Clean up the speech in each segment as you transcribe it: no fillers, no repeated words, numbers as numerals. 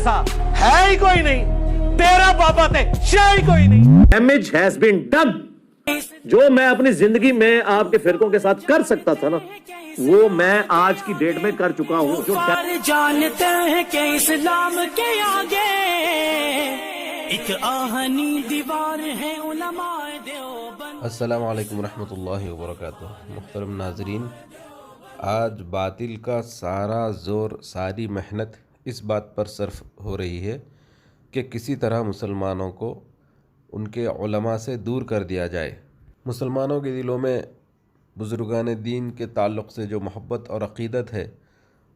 जैसा है ही कोई नहीं, तेरा बाबा ते है ही कोई नहीं। Damage has been done. जो मैं अपनी जिंदगी में आपके फिरकों के साथ कर सकता था ना, वो मैं आज की डेट में कर चुका हूं। जो जानते हैं कि इस्लाम के आगे एक आहनी दीवार है उलमाए देवबंद। अस्सलाम वालेकुम रहमतुल्लाहि व बरकातुहू। मुहतरम नाजरीन, आज बातिल का सारा ज़ोर, सारी मेहनत इस बात पर सर्फ हो रही है कि किसी तरह मुसलमानों को उनके उलमा से दूर कर दिया जाए। मुसलमानों के दिलों में बुज़ुर्गान दीन के ताल्लुक़ से जो मोहब्बत और अक़ीदत है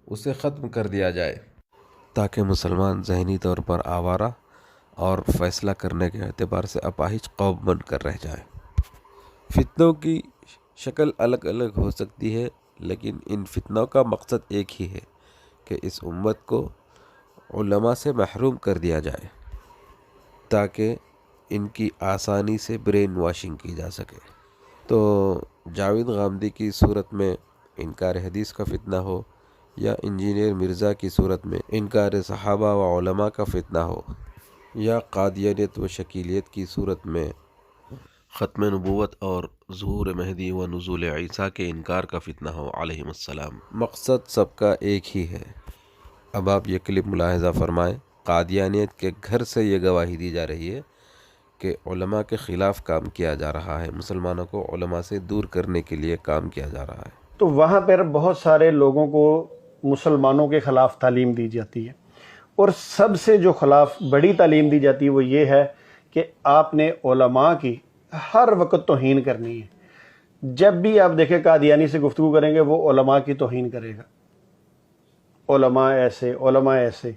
उसे ख़त्म कर दिया जाए, ताकि मुसलमान ज़हनी तौर पर आवारा और फ़ैसला करने के एतबार से अपाहिज कौम बन कर रह जाए। फितनों की शक्ल अलग अलग हो सकती है, लेकिन इन फितनों का मकसद एक ही है कि इस उम्मत को उलमा से महरूम कर दिया जाए, ताकि इनकी आसानी से ब्रेन वॉशिंग की जा सके। तो जावेद गामदी की सूरत में इनकार हदीस का फितना हो, या इंजीनियर मिर्ज़ा की सूरत में इनकार सहाबा व उलमा का फितना हो, या कादियानियत व शकीलियत की सूरत में ख़त्म नबूवत और ज़हूर महदी व नुज़ूल ईसा के इनकार का फितना हो अलैहिमुस्सलाम, मकसद सबका एक ही है। अब आप ये क्लिप मुलाहिज़ा फ़रमाएँ। कादियानियत के घर से ये गवाही दी जा रही है कि उलमा के ख़िलाफ़ काम किया जा रहा है, मुसलमानों को उलमा से दूर करने के लिए काम किया जा रहा है। तो वहाँ पर बहुत सारे लोगों को मुसलमानों के ख़िलाफ़ तालीम दी जाती है, और सबसे जो ख़िलाफ़ बड़ी तालीम दी जाती है वो ये है कि आपने उलमा की हर वक्त तौहीन करनी है। जब भी आप देखें कादियानी से गुफ्तगू करेंगे वो उलमा की तौहीन करेगा, उलमा ऐसे, उलमा ऐसे।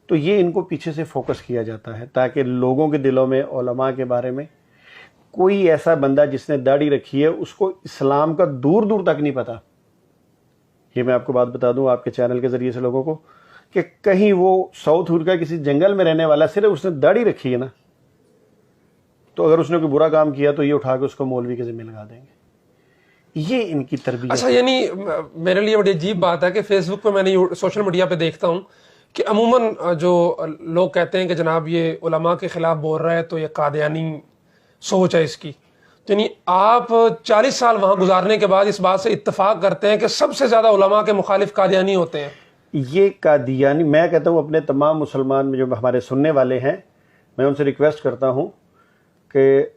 तो ये इनको पीछे से फोकस किया जाता है ताकि लोगों के दिलों में उलमा के बारे में, कोई ऐसा बंदा जिसने दाढ़ी रखी है उसको इस्लाम का दूर दूर तक नहीं पता। ये मैं आपको बात बता दूं आपके चैनल के ज़रिए से लोगों को, कि कहीं वो साउथ अफ्रीका किसी जंगल में रहने वाला, सिर्फ उसने दाढ़ी रखी है ना, तो अगर उसने कोई बुरा काम किया तो ये उठा के उसको मौलवी के ज़िम्मे लगा देंगे। ये इनकी तरबियत। अच्छा, यानी मेरे लिए बड़ी अजीब बात है कि फेसबुक पे, मैंने सोशल मीडिया पे देखता हूँ कि अमूमन जो लोग कहते हैं कि जनाब ये उलमा के ख़िलाफ़ बोल रहा है तो ये कादियानी सोच है इसकी। तो यानी आप 40 साल वहाँ गुजारने के बाद इस बात से इत्तेफाक करते हैं कि सबसे ज़्यादा उलमा के मुखालिफ कादियानी होते हैं। ये कादियानी, मैं कहता हूँ अपने तमाम मुसलमान जो हमारे सुनने वाले हैं, मैं उनसे रिक्वेस्ट करता हूँ कि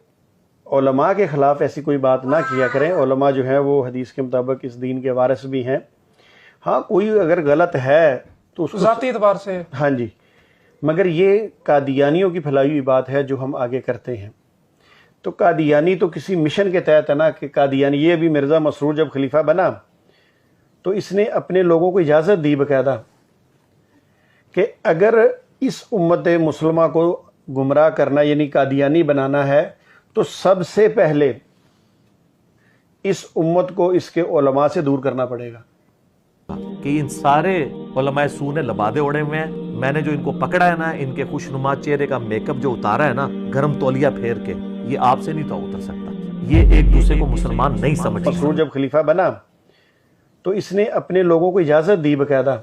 उलमा के ख़िलाफ़ ऐसी कोई बात ना किया करें। उलमा जो हैं वो हदीस के मुताबिक इस दीन के वारिस भी हैं। हाँ, कोई अगर गलत है तो उसको ज़ाती एतबार से, हाँ जी, मगर ये कादियानियों की फैलाई हुई बात है जो हम आगे करते हैं। तो कादियानी तो किसी मिशन के तहत है ना, कि कादियानी, ये भी मिर्ज़ा मसरूर जब खलीफा बना तो इसने अपने लोगों को इजाज़त दी बाकायदा कि अगर इस उम्मत मुसलमा को गुमराह करना यानी कादियानी बनाना है तो सबसे पहले इस उम्मत को इसके उलमा से दूर करना पड़ेगा। कि इन सारे उलमाए सू ने लबादे ओढ़े हुए हैं। मैंने जो इनको पकड़ा है ना, इनके खुशनुमा चेहरे का मेकअप जो उतारा है ना, गर्म तौलिया फेर के, ये आपसे नहीं तो उतर सकता। ये एक दूसरे को मुसलमान नहीं समझ। मसरूर जब खलीफा बना तो इसने अपने लोगों को इजाज़त दी बाकायदा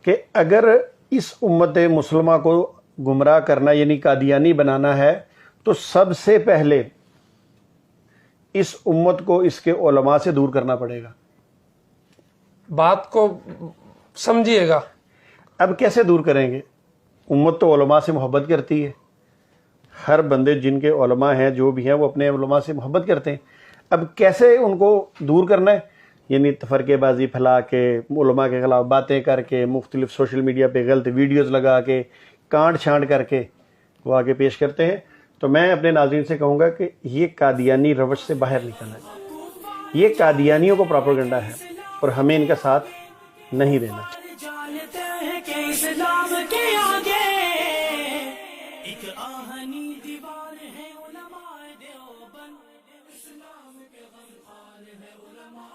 कि अगर इस उम्मत मुसलमा को गुमराह करना यानी कादियानी बनाना है तो सबसे पहले इस उम्मत को इसके उलमा से दूर करना पड़ेगा। बात को समझिएगा। अब कैसे दूर करेंगे? उम्मत तो उलमा से मोहब्बत करती है। हर बंदे जिनके उलमा हैं, जो भी हैं, वो अपने उलमा से मोहब्बत करते हैं। अब कैसे उनको दूर करना है? यानी तफरकेबाजी फैला के, उलमा के ख़िलाफ़ बातें करके, मुख्तलिफ सोशल मीडिया पे गलत वीडियोज़ लगा के, कांट छांट करके वो आगे पेश करते हैं। तो मैं अपने नाज़रीन से कहूँगा कि ये कादियानी रवश से बाहर निकलना है। ये कादियानियों को प्रोपेगेंडा है और हमें इनका साथ नहीं देना। जानते हैं कि इस्लाम के आगे एक आहनी दीवार है उलमाए देवबंद। इस्लाम के गमखार है उलमा।